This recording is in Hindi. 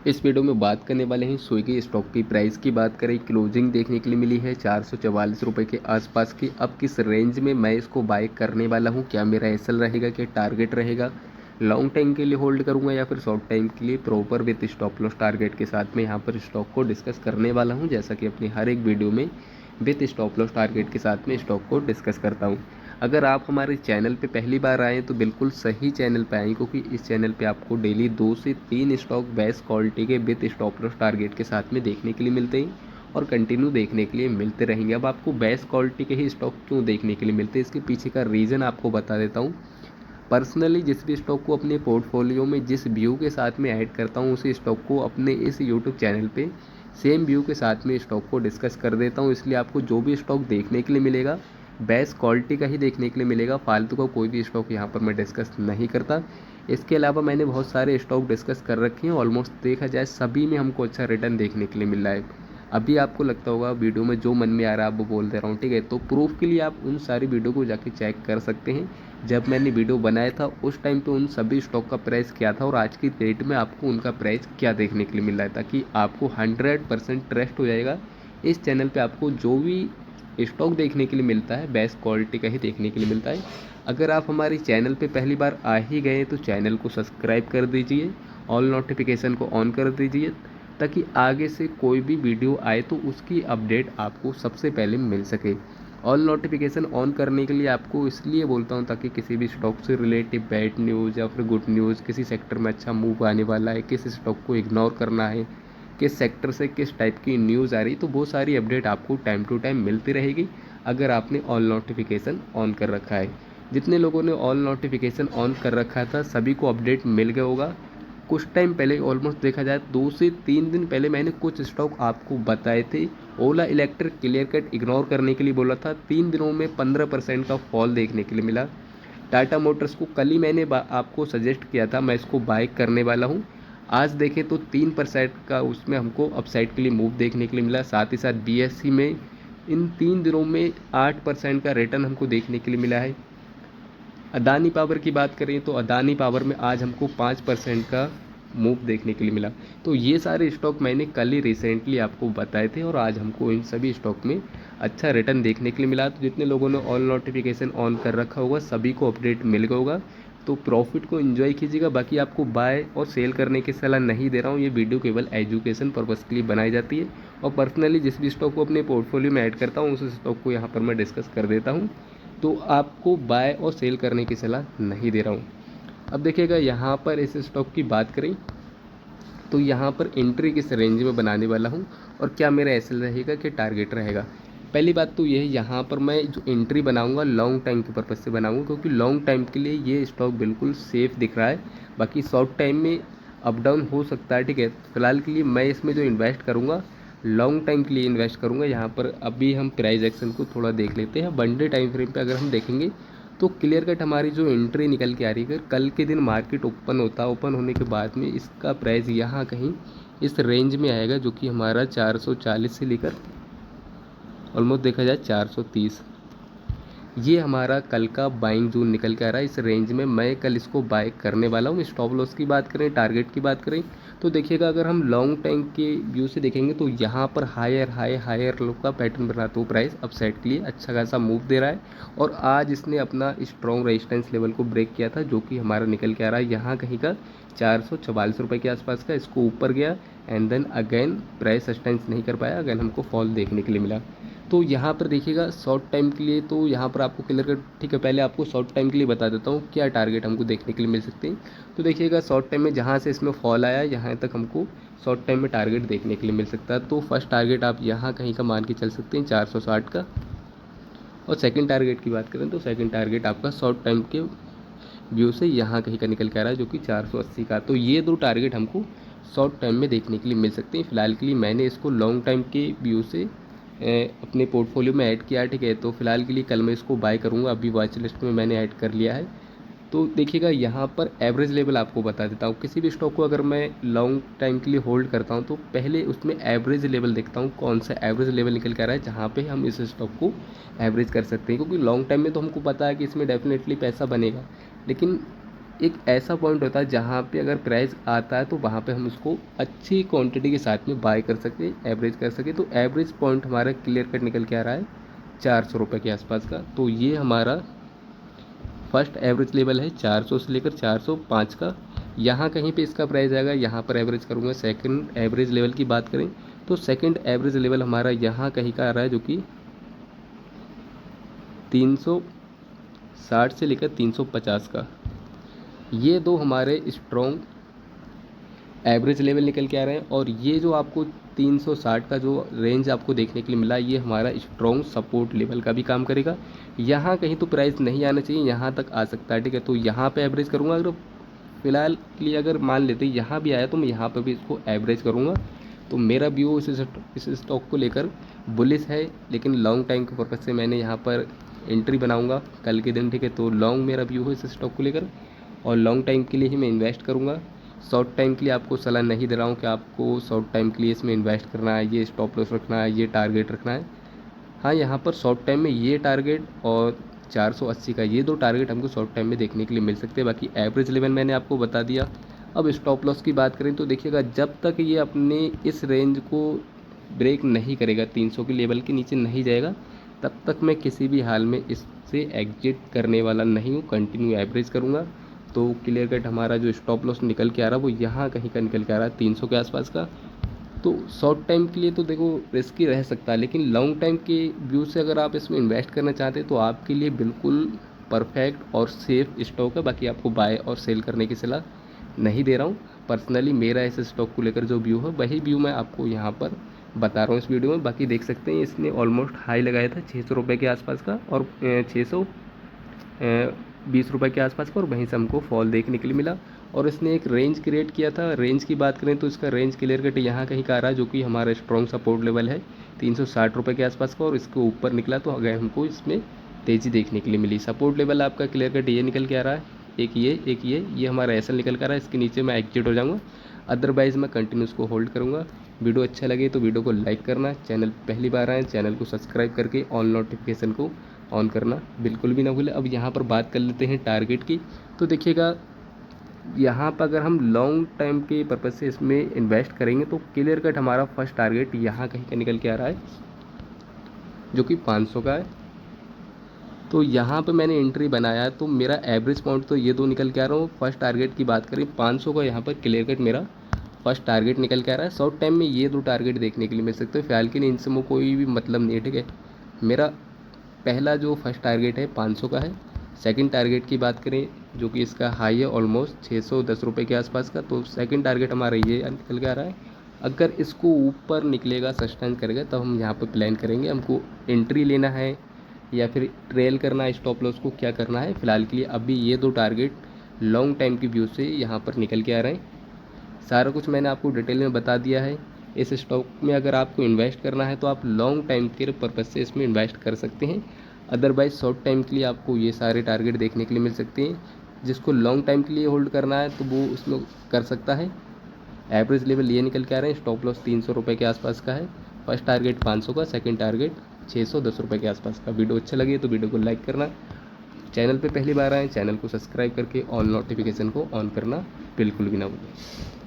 इस वीडियो में बात करने वाले हैं स्विगी स्टॉक की प्राइस की। बात करें, क्लोजिंग देखने के लिए मिली है 444 रुपये के आसपास की। अब किस रेंज में मैं इसको बाय करने वाला हूं, क्या मेरा एसएल रहेगा, क्या टारगेट रहेगा, लॉन्ग टाइम के लिए होल्ड करूंगा या फिर शॉर्ट टाइम के लिए proper with stop loss target के साथ में यहाँ पर स्टॉक को डिस्कस करने वाला हूँ। जैसा कि अपनी हर एक वीडियो में विथ स्टॉप लॉस टारगेट के साथ में स्टॉक को डिस्कस करता हूँ। अगर आप हमारे चैनल पे पहली बार आए तो बिल्कुल सही चैनल पे आएँ, क्योंकि इस चैनल पे आपको डेली 2 से 3 स्टॉक बेस्ट क्वालिटी के विद स्टॉप लॉस टारगेट के साथ में देखने के लिए मिलते हैं और कंटिन्यू देखने के लिए मिलते रहेंगे। अब आपको बेस्ट क्वालिटी के ही स्टॉक क्यों देखने के लिए मिलते हैं, इसके पीछे का रीज़न आपको बता देता हूँ। पर्सनली जिस भी स्टॉक को अपने पोर्टफोलियो में जिस व्यू के साथ में ऐड करता हूँ, उसी स्टॉक को अपने इस यूट्यूब चैनल पे सेम व्यू के साथ में स्टॉक को डिस्कस कर देता हूँ। इसलिए आपको जो भी स्टॉक देखने के लिए मिलेगा बेस्ट क्वालिटी का ही देखने के लिए मिलेगा। फालतू का कोई भी स्टॉक यहाँ पर मैं डिस्कस नहीं करता। इसके अलावा मैंने बहुत सारे स्टॉक डिस्कस कर रखे हैं, ऑलमोस्ट देखा जाए सभी में हमको अच्छा रिटर्न देखने के लिए मिल रहा है। अभी आपको लगता होगा वीडियो में जो मन में आ रहा है आप वो बोल दे रहा हूँ, ठीक है। तो प्रूफ के लिए आप उन सारी वीडियो को जाके चेक कर सकते हैं। जब मैंने वीडियो बनाया था उस टाइम पे उन सभी स्टॉक का प्राइस क्या था और आज की डेट में आपको उनका प्राइस क्या देखने के लिए मिल रहा है, ताकि आपको 100% ट्रस्ट हो जाएगा। इस चैनल पे आपको जो भी स्टॉक देखने के लिए मिलता है बेस्ट क्वालिटी का ही देखने के लिए मिलता है। अगर आप हमारे चैनल पे पहली बार आ ही गए तो चैनल को सब्सक्राइब कर दीजिए, ऑल नोटिफिकेशन को ऑन कर दीजिए, ताकि आगे से कोई भी वीडियो आए तो उसकी अपडेट आपको सबसे पहले मिल सके। ऑल नोटिफिकेशन ऑन करने के लिए आपको इसलिए बोलता हूँ ताकि किसी भी स्टॉक से रिलेटिव बैड न्यूज़ या फिर गुड न्यूज़, किसी सेक्टर में अच्छा मूव आने वाला है, किस स्टॉक को इग्नोर करना है, किस सेक्टर से किस टाइप की न्यूज़ आ रही, तो वो सारी अपडेट आपको टाइम टू टाइम मिलती रहेगी अगर आपने ऑल नोटिफिकेशन ऑन कर रखा है। जितने लोगों ने ऑल नोटिफिकेशन ऑन कर रखा था सभी को अपडेट मिल गया होगा। कुछ टाइम पहले, ऑलमोस्ट देखा जाए 2 से 3 दिन पहले, मैंने कुछ स्टॉक आपको बताए थे। ओला इलेक्ट्रिक क्लियर कट इग्नोर करने के लिए बोला था, 3 दिनों में 15% का फॉल देखने के लिए मिला। टाटा मोटर्स को कल ही मैंने आपको सजेस्ट किया था मैं इसको बाय करने वाला हूँ। आज देखें तो 3% का उसमें हमको अपसाइड के लिए मूव देखने के लिए मिला। साथ ही साथ बीएससी में इन 3 दिनों में 8% का रिटर्न हमको देखने के लिए मिला है। अदानी पावर की बात करें तो अदानी पावर में आज हमको 5% का मूव देखने के लिए मिला। तो ये सारे स्टॉक मैंने कल ही रिसेंटली आपको बताए थे और आज हमको इन सभी स्टॉक में अच्छा रिटर्न देखने के लिए मिला। तो जितने लोगों ने ऑल नोटिफिकेशन ऑन कर रखा होगा सभी को अपडेट मिल गया होगा, तो प्रॉफिट को एंजॉय कीजिएगा। बाकी आपको बाय और सेल करने की सलाह नहीं दे रहा हूँ, ये वीडियो केवल एजुकेशन पर्पज़ के लिए बनाई जाती है। और पर्सनली जिस भी स्टॉक को अपने पोर्टफोलियो में ऐड करता हूँ उस स्टॉक को यहाँ पर मैं डिस्कस कर देता हूँ, तो आपको बाय और सेल करने की सलाह नहीं दे रहा हूँ। अब देखिएगा यहाँ पर इस स्टॉक की बात करें तो यहाँ पर एंट्री किस रेंज में बनाने वाला हूँ और क्या मेरा एसएल रहेगा, क्या टारगेट रहेगा। पहली बात तो ये है, यहाँ पर मैं जो एंट्री बनाऊँगा लॉन्ग टाइम के पर्पज़ से बनाऊँगा, क्योंकि लॉन्ग टाइम के लिए ये स्टॉक बिल्कुल सेफ़ दिख रहा है। बाकी शॉर्ट टाइम में अप डाउन हो सकता है, ठीक है। फिलहाल के लिए मैं इसमें जो इन्वेस्ट करूँगा लॉन्ग टाइम के लिए इन्वेस्ट करूँगा। यहाँ पर अभी हम प्राइस एक्शन को थोड़ा देख लेते हैं। वन डे टाइम फ्रेम पे अगर हम देखेंगे तो क्लियर कट हमारी जो एंट्री निकल के आ रही है, अगर कल के दिन मार्केट ओपन होता, ओपन होने के बाद में इसका प्राइस यहाँ कहीं इस रेंज में आएगा, जो कि हमारा 440 से लेकर ऑलमोस्ट देखा जाए 430, ये हमारा कल का बाइंग जोन निकल के आ रहा है। इस रेंज में मैं कल इसको बाय करने वाला हूँ। स्टॉप लॉस की बात करें, टारगेट की बात करें तो देखिएगा, अगर हम लॉन्ग टाइम के व्यू से देखेंगे तो यहाँ पर हायर लो का पैटर्न बना, तो प्राइस अपसाइड के लिए अच्छा खासा मूव दे रहा है। और आज इसने अपना स्ट्रॉन्ग रेजिस्टेंस लेवल को ब्रेक किया था, जो कि हमारा निकल के आ रहा है यहाँ कहीं का 444 रुपये के आसपास का। इसको ऊपर गया and then again price sustains नहीं कर पाया, अगेन हमको फॉल देखने के लिए मिला। तो यहाँ पर देखिएगा शॉर्ट टाइम के लिए तो यहाँ पर आपको क्लियर कट, ठीक है। पहले आपको शॉर्ट टाइम के लिए बता देता हूँ क्या टारगेट हमको देखने के लिए मिल सकते हैं। तो देखिएगा शॉर्ट टाइम में जहाँ से इसमें फॉल आया यहाँ तक हमको शॉर्ट टाइम में टारगेट देखने के लिए मिल सकता है। तो फर्स्ट टारगेट आप यहाँ कहीं का मान के चल सकते हैं 460 का। और सेकंड टारगेट की बात करें तो सेकंड टारगेट आपका शॉर्ट टाइम के व्यू से यहाँ कहीं का निकल के आ रहा है, जो कि 480 का। तो ये दो टारगेट हमको शॉर्ट टाइम में देखने के लिए मिल सकते हैं। फिलहाल के लिए मैंने इसको लॉन्ग टाइम के व्यू से अपने पोर्टफोलियो में ऐड किया है, ठीक है। तो फिलहाल के लिए कल मैं इसको बाय करूँगा, अभी वॉच लिस्ट में मैंने ऐड कर लिया है। तो देखिएगा यहाँ पर एवरेज लेवल आपको बता देता हूँ। किसी भी स्टॉक को अगर मैं लॉन्ग टाइम के लिए होल्ड करता हूँ तो पहले उसमें एवरेज लेवल देखता हूँ, कौन सा एवरेज लेवल निकल कर आ रहा है जहाँ पे हम इस स्टॉक को एवरेज कर सकते हैं। क्योंकि लॉन्ग टाइम में तो हमको पता है कि इसमें डेफिनेटली पैसा बनेगा, लेकिन एक ऐसा पॉइंट होता है जहाँ पे अगर प्राइस आता है तो वहाँ पे हम उसको अच्छी क्वांटिटी के साथ में बाय कर सकते हैं, एवरेज कर सके। तो एवरेज पॉइंट हमारा क्लियर कट निकल के आ रहा है 400 रुपये के आसपास का। तो ये हमारा फर्स्ट एवरेज लेवल है 400 से लेकर 405 का। यहाँ कहीं पे इसका प्राइस आएगा, यहाँ पर एवरेज करूँगा। सेकंड एवरेज लेवल की बात करें तो सेकंड एवरेज लेवल हमारा यहाँ कहीं का आ रहा है, जो कि 360 से लेकर 350 का। ये दो हमारे स्ट्रॉन्ग एवरेज लेवल निकल के आ रहे हैं। और ये जो आपको 360 का जो रेंज आपको देखने के लिए मिला, ये हमारा स्ट्रॉन्ग सपोर्ट लेवल का भी काम करेगा। यहाँ कहीं तो प्राइस नहीं आना चाहिए, यहाँ तक आ सकता है, ठीक है। तो यहाँ पे एवरेज करूँगा। अगर फिलहाल के लिए अगर मान लेते हैं यहाँ भी आया तो मैं यहाँ पर भी इसको एवरेज करूँगा। तो मेरा व्यू इस स्टॉक को लेकर बुलिश है, लेकिन लॉन्ग टाइम के पर्पज़ से मैंने यहाँ पर एंट्री बनाऊँगा कल के दिन, ठीक है। तो लॉन्ग मेरा व्यू है इस स्टॉक को लेकर, और लॉन्ग टाइम के लिए ही मैं इन्वेस्ट करूँगा। शॉर्ट टाइम के लिए आपको सलाह नहीं दे रहा हूँ कि आपको शॉर्ट टाइम के लिए इसमें इन्वेस्ट करना है, ये स्टॉप लॉस रखना है, ये टारगेट रखना है। हाँ, यहाँ पर शॉर्ट टाइम में ये टारगेट और 480 का, ये दो टारगेट हमको शॉर्ट टाइम में देखने के लिए मिल सकते हैं। बाकी एवरेज लेवल मैंने आपको बता दिया। अब स्टॉप लॉस की बात करें तो देखिएगा, जब तक ये अपने इस रेंज को ब्रेक नहीं करेगा, 300 के लेवल के नीचे नहीं जाएगा, तब तक मैं किसी भी हाल में इससे एग्जिट करने वाला नहीं हूँ, कंटिन्यू एवरेज करूँगा। तो क्लियर कट हमारा जो स्टॉप लॉस निकल के आ रहा है वो यहाँ कहीं का निकल के आ रहा है 300 के आसपास का। तो शॉर्ट टाइम के लिए तो देखो रिस्की रह सकता है, लेकिन लॉन्ग टाइम के व्यू से अगर आप इसमें इन्वेस्ट करना चाहते हैं तो आपके लिए बिल्कुल परफेक्ट और सेफ स्टॉक है। बाकी आपको बाय और सेल करने की सलाह नहीं दे रहा हूँ। पर्सनली मेरा इस स्टॉक को लेकर जो व्यू है वही व्यू मैं आपको यहाँ पर बता रहा हूँ इस वीडियो में। बाकी देख सकते हैं इसने ऑलमोस्ट हाई लगाया था 600 रुपये के आसपास का, और 620 रुपये के आसपास का, और वहीं से हमको फॉल देखने के लिए मिला। और इसने एक रेंज क्रिएट किया था। रेंज की बात करें तो इसका रेंज क्लियर कट यहाँ कहीं का आ रहा है, जो कि हमारा स्ट्रॉन्ग सपोर्ट लेवल है 360 रुपये के आसपास का, और इसके ऊपर निकला तो अगर हमको इसमें तेज़ी देखने के लिए मिली। सपोर्ट लेवल आपका क्लियर कट ये निकल के आ रहा है, एक ये हमारा ऐसा निकल कर आ रहा है। इसके नीचे मैं एग्जिट हो जाऊँगा, अदरवाइज़ मैं कंटिन्यू इसको होल्ड करूँगा। वीडियो अच्छा लगे तो वीडियो को लाइक करना, चैनल पहली बार आए चैनल को सब्सक्राइब करके ऑल नोटिफिकेशन को ऑन करना बिल्कुल भी ना भूलें। अब यहाँ पर बात कर लेते हैं टारगेट की। तो देखिएगा, यहाँ पर अगर हम लॉन्ग टाइम के पर्पज़ से इसमें इन्वेस्ट करेंगे तो क्लियर कट हमारा फर्स्ट टारगेट यहाँ कहीं का निकल के आ रहा है, जो कि 500 का है। तो यहाँ पे मैंने एंट्री बनाया है, तो मेरा एवरेज पॉइंट तो ये दो निकल के आ रहा हूँ। फर्स्ट टारगेट की बात करें 500 का, यहाँ पर क्लियर कट मेरा फर्स्ट टारगेट निकल के आ रहा है। शॉर्ट टाइम में ये दो टारगेट देखने के लिए मिल सकते हैं। फिलहाल के लिए इनसे मुझे कोई भी मतलब नहीं है, ठीक है। मेरा पहला जो फर्स्ट टारगेट है 500 का है। सेकंड टारगेट की बात करें, जो कि इसका हाई है ऑलमोस्ट 610 रुपये के आसपास का, तो सेकंड टारगेट हमारा ये निकल के आ रहा है। अगर इसको ऊपर निकलेगा, सस्टेन करेगा, तब हम यहाँ पर प्लान करेंगे हमको एंट्री लेना है या फिर ट्रेल करना है, स्टॉप लॉस को क्या करना है। फिलहाल के लिए अभी ये दो टारगेट लॉन्ग टाइम की व्यू से यहाँ पर निकल के आ रहे हैं। सारा कुछ मैंने आपको डिटेल में बता दिया है। इस स्टॉक में अगर आपको इन्वेस्ट करना है तो आप लॉन्ग टाइम के पर्पज़ से इसमें इन्वेस्ट कर सकते हैं। अदरवाइज़ शॉर्ट टाइम के लिए आपको ये सारे टारगेट देखने के लिए मिल सकते हैं। जिसको लॉन्ग टाइम के लिए होल्ड करना है तो वो उसमें कर सकता है। एवरेज लेवल ये निकल के आ रहे हैं, स्टॉप लॉस 300 रुपये के आसपास का है। फर्स्ट टारगेट 500 का, सेकंड टारगेट 610 रुपये के आसपास का। वीडियो अच्छा लगे तो वीडियो को लाइक करना, चैनल पे पहली बार आए चैनल को सब्सक्राइब करके ऑल नोटिफिकेशन को ऑन करना बिल्कुल भी ना भूलें।